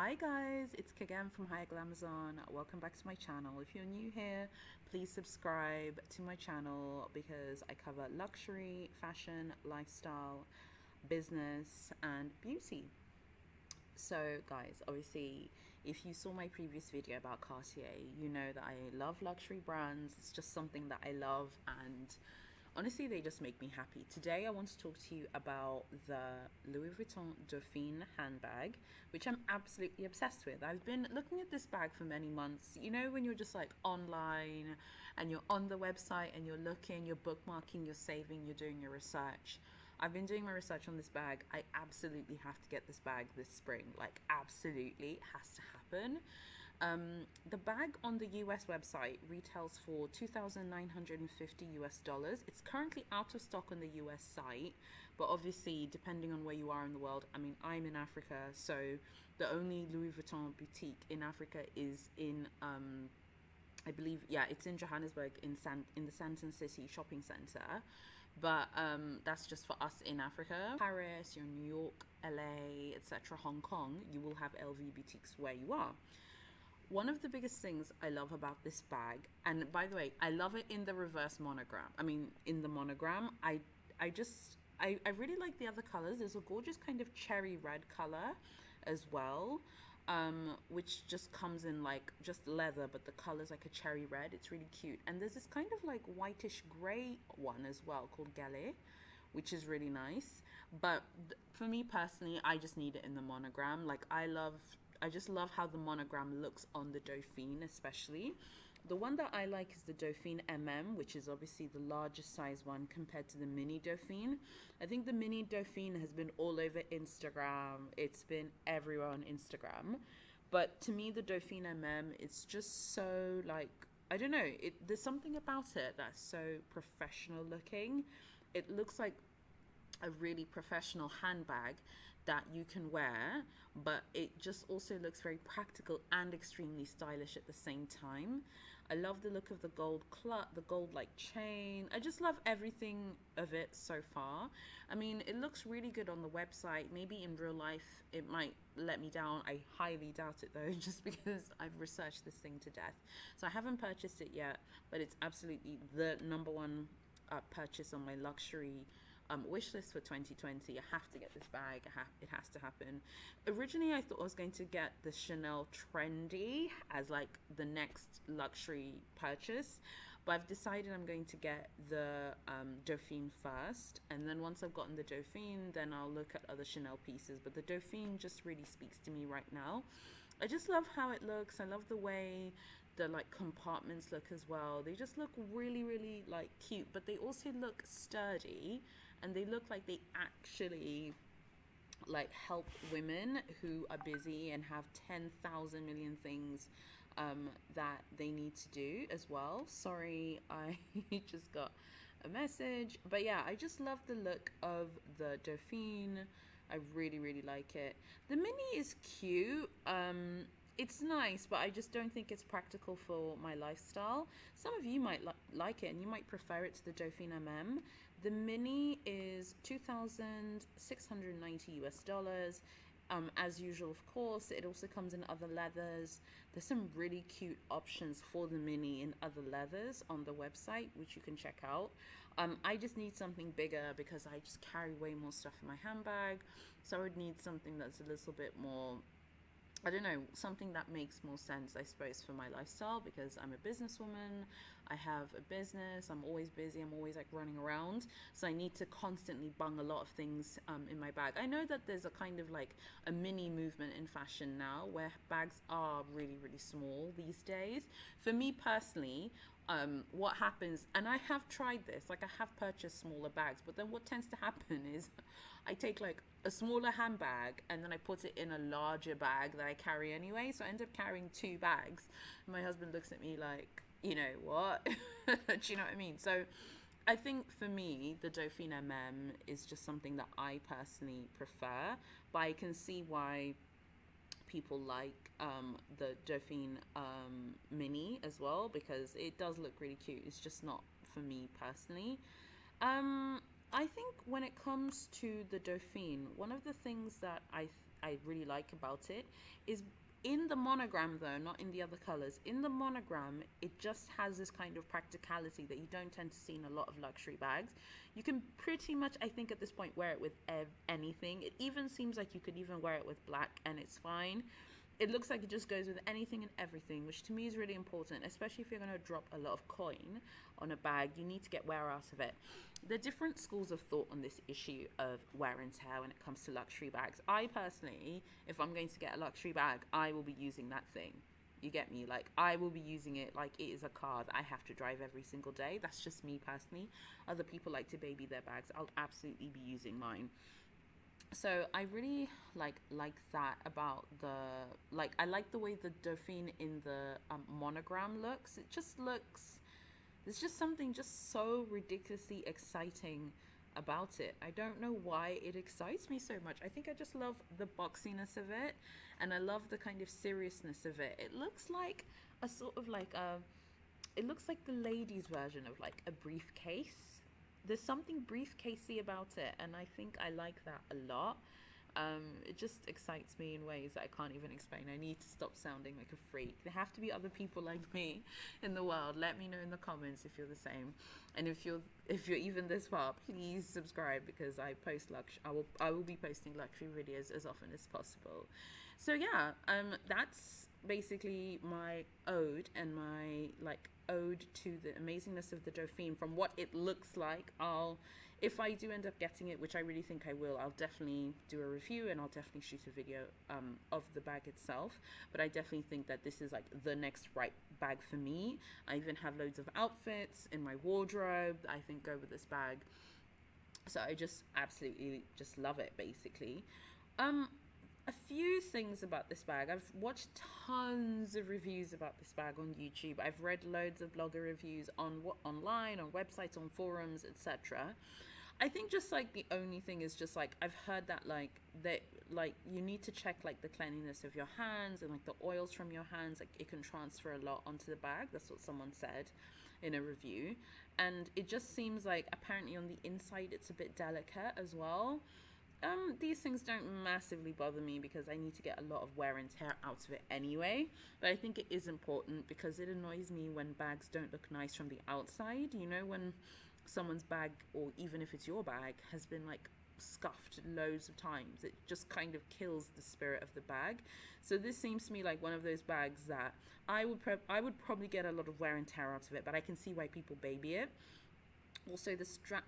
Hi guys, it's Kagam from High Glamazon. Welcome back to my channel. If you're new here, please subscribe to my channel because I cover luxury, fashion, lifestyle, business, and beauty. So guys, obviously, if you saw my previous video about Cartier, you know that I love luxury brands. It's just something that I love, and honestly, they just make me happy. Today, I want to talk to you about the Louis Vuitton Dauphine handbag, which I'm absolutely obsessed with. I've been looking at this bag for many months. You know, when you're just like online and you're on the website and you're looking, you're bookmarking, you're saving, you're doing your research. I've been doing my research on this bag. I absolutely have to get this bag this spring. Like, absolutely, it has to happen. The bag on the US website retails for 2,950 US dollars. It's currently out of stock on the US site, but obviously, depending on where you are in the world, I mean, I'm in Africa, so the only Louis Vuitton boutique in Africa is in I believe, yeah, it's in Johannesburg in the Sandton City shopping center, but that's just for us in Africa. Paris, you're in New York, LA, etc., Hong Kong, you will have LV boutiques where you are. One of the biggest things I love about this bag, and by the way, I love it in the reverse monogram. I mean, in the monogram, I really like the other colors. There's a gorgeous kind of cherry red color as well, which just comes in like just leather, but the color's like a cherry red. It's really cute. And there's this kind of like whitish gray one as well called Galet, which is really nice. But for me personally, I just need it in the monogram. I just love how the monogram looks on the Dauphine, especially. The one that I like is the Dauphine MM, which is obviously the largest size one compared to the Mini Dauphine. I think the Mini Dauphine has been all over Instagram. It's been everywhere on Instagram. But to me, the Dauphine MM, it's just so like, I don't know, there's something about it that's so professional looking. It looks like a really professional handbag that you can wear, but it just also looks very practical and extremely stylish at the same time. I love the look of the gold like chain. I just love everything of it so far. I mean, it looks really good on the website. Maybe in real life it might let me down. I highly doubt it though, just because I've researched this thing to death. So I haven't purchased it yet, but it's absolutely the number one purchase on my luxury wish list for 2020. I have to get this bag. It has to happen. Originally, I thought I was going to get the Chanel Trendy as like the next luxury purchase, but I've decided I'm going to get the Dauphine first, and then once I've gotten the Dauphine, then I'll look at other Chanel pieces. But the Dauphine just really speaks to me right now. I just love how it looks. I love the way the like compartments look as well. They just look really, really like cute, but they also look sturdy, and they look like they actually like help women who are busy and have 10,000 million things that they need to do as well. Sorry, I just got a message. But yeah, I just love the look of the Dauphine. I really, really like it. The Mini is cute. It's nice, but I just don't think it's practical for my lifestyle. Some of you might like it and you might prefer it to the Dauphine MM. The Mini is 2,690 US dollars. As usual, of course, it also comes in other leathers. There's some really cute options for the Mini in other leathers on the website, which you can check out. I just need something bigger because I just carry way more stuff in my handbag. So I would need something that's a little bit more, I don't know, something that makes more sense, I suppose, for my lifestyle, because I'm a businesswoman. I have a business. I'm always busy. I'm always like running around. So I need to constantly bung a lot of things in my bag. I know that there's a kind of like a mini movement in fashion now where bags are really, really small these days. For me personally, what happens, and I have tried this, like I have purchased smaller bags, but then what tends to happen is I take like a smaller handbag and then I put it in a larger bag that I carry anyway. So I end up carrying two bags. My husband looks at me like, you know what? Do you know what I mean? So I think for me, the Dauphine MM is just something that I personally prefer, but I can see why people like the Dauphine Mini as well, because it does look really cute. It's just not for me personally. I think when it comes to the Dauphine, one of the things that I really like about it is in the monogram, though, not in the other colors. In the monogram, it just has this kind of practicality that you don't tend to see in a lot of luxury bags. You can pretty much, I think at this point, wear it with anything. It even seems like you could even wear it with black and it's fine. It looks like it just goes with anything and everything, which to me is really important, especially if you're going to drop a lot of coin on a bag. You need to get wear out of it. There are different schools of thought on this issue of wear and tear when it comes to luxury bags. I personally, if I'm going to get a luxury bag, I will be using that thing. You get me? Like, I will be using it like it is a car that I have to drive every single day. That's just me personally. Other people like to baby their bags. I'll absolutely be using mine. So I really like that about the, like, I like the way the Dauphine in the monogram looks. It just looks, there's just something just so ridiculously exciting about it. I don't know why it excites me so much. I think I just love the boxiness of it, and I love the kind of seriousness of it. It looks like a sort of like a, it looks like the ladies version of like a briefcase. There's something briefcasey about it, and I think I like that a lot. It just excites me in ways that I can't even explain. I need to stop sounding like a freak. There have to be other people like me in the world. Let me know in the comments if you're the same, and if you're even this far, please subscribe, because I post I will be posting luxury videos as often as possible. So yeah, that's basically my ode, and my like ode to the amazingness of the Dauphine from what it looks like. If I do end up getting it, which I really think I will, I'll definitely do a review, and I'll definitely shoot a video of the bag itself. But I definitely think that this is like the next right bag for me. I even have loads of outfits in my wardrobe that I think go with this bag. So I just absolutely just love it, basically. A few things about this bag. I've watched tons of reviews about this bag on YouTube. I've read loads of blogger reviews online, on websites, on forums, etc. I think just like the only thing is just like I've heard that like you need to check like the cleanliness of your hands, and like the oils from your hands, like it can transfer a lot onto the bag. That's what someone said in a review. And it just seems like apparently on the inside it's a bit delicate as well. These things don't massively bother me because I need to get a lot of wear and tear out of it anyway. But I think it is important because it annoys me when bags don't look nice from the outside. You know, when someone's bag, or even if it's your bag, has been like scuffed loads of times, it just kind of kills the spirit of the bag. So this seems to me like one of those bags that I would probably get a lot of wear and tear out of it, but I can see why people baby it. Also, the strap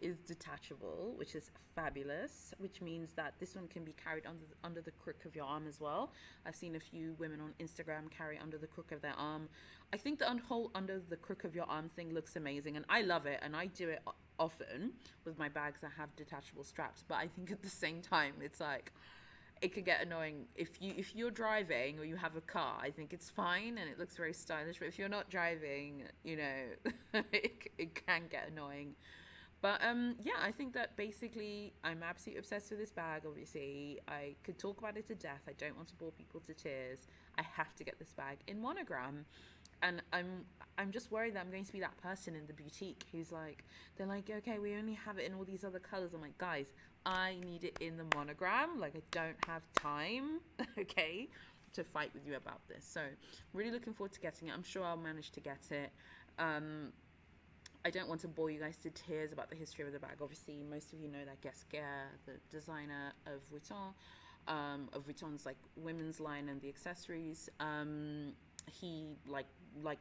is detachable, which is fabulous, which means that this one can be carried under the crook of your arm as well. I've seen a few women on Instagram carry under the crook of their arm. I think the whole under the crook of your arm thing looks amazing, and I love it, and I do it often with my bags that have detachable straps. But I think at the same time, it's like, it could get annoying if you're driving or you have a car. I think it's fine and it looks very stylish, but if you're not driving, you know, it can get annoying. But yeah, I think that basically I'm absolutely obsessed with this bag. Obviously, I could talk about it to death. I don't want to bore people to tears. I have to get this bag in monogram. And I'm just worried that I'm going to be that person in the boutique who's like, they're like, okay, we only have it in all these other colors. I'm like, guys, I need it in the monogram. Like, I don't have time, okay, to fight with you about this. So really looking forward to getting it. I'm sure I'll manage to get it. I don't want to bore you guys to tears about the history of the bag. Obviously, most of you know that Gasquet, the designer of Vuitton's like women's line and the accessories, he like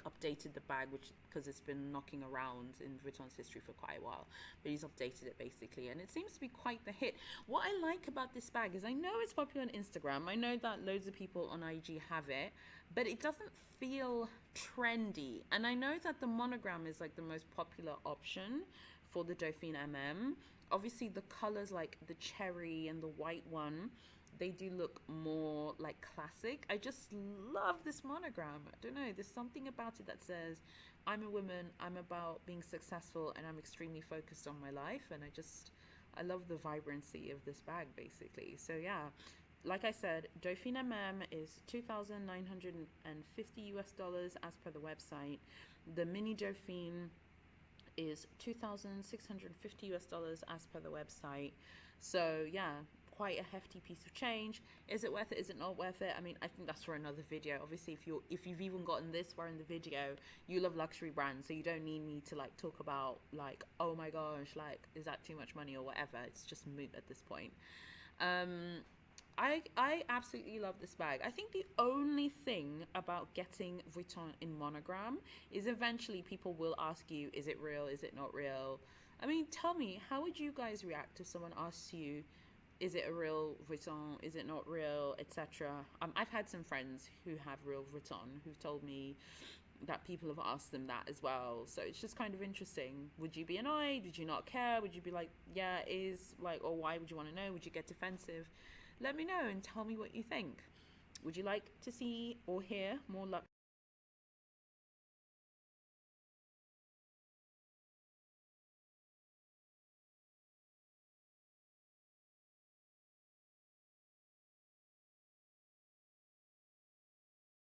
updated the bag, which because it's been knocking around in Vuitton's history for quite a while, but he's updated it basically, and it seems to be quite the hit. What I like about this bag is I know it's popular on Instagram, I know that loads of people on IG have it, but it doesn't feel trendy. And I know that the monogram is like the most popular option for the Dauphine MM. Obviously the colors like the cherry and the white one, they do look more like classic. I just love this monogram. I don't know, there's something about it that says I'm a woman, I'm about being successful, and I'm extremely focused on my life. And I love the vibrancy of this bag basically. So yeah, like I said, Dauphine MM is $2,950 US as per the website. The Mini Dauphine is 2,650 US dollars as per the website. So yeah, quite a hefty piece of change. Is it worth it? Is it not worth it? I mean, I think that's for another video. Obviously, if you've even gotten this far in the video, you love luxury brands, so you don't need me to like talk about like, oh my gosh, like, is that too much money or whatever. It's just moot at this point. I absolutely love this bag. I think the only thing about getting Vuitton in Monogram is eventually people will ask you, is it real? Is it not real? I mean, tell me, how would you guys react if someone asks you, is it a real Vuitton? Is it not real? Etc. I've had some friends who have real Vuitton who've told me that people have asked them that as well. So it's just kind of interesting. Would you be annoyed? Would you not care? Would you be like, yeah, it is, like, or why would you want to know? Would you get defensive? Let me know and tell me what you think. Would you like to see or hear more luck?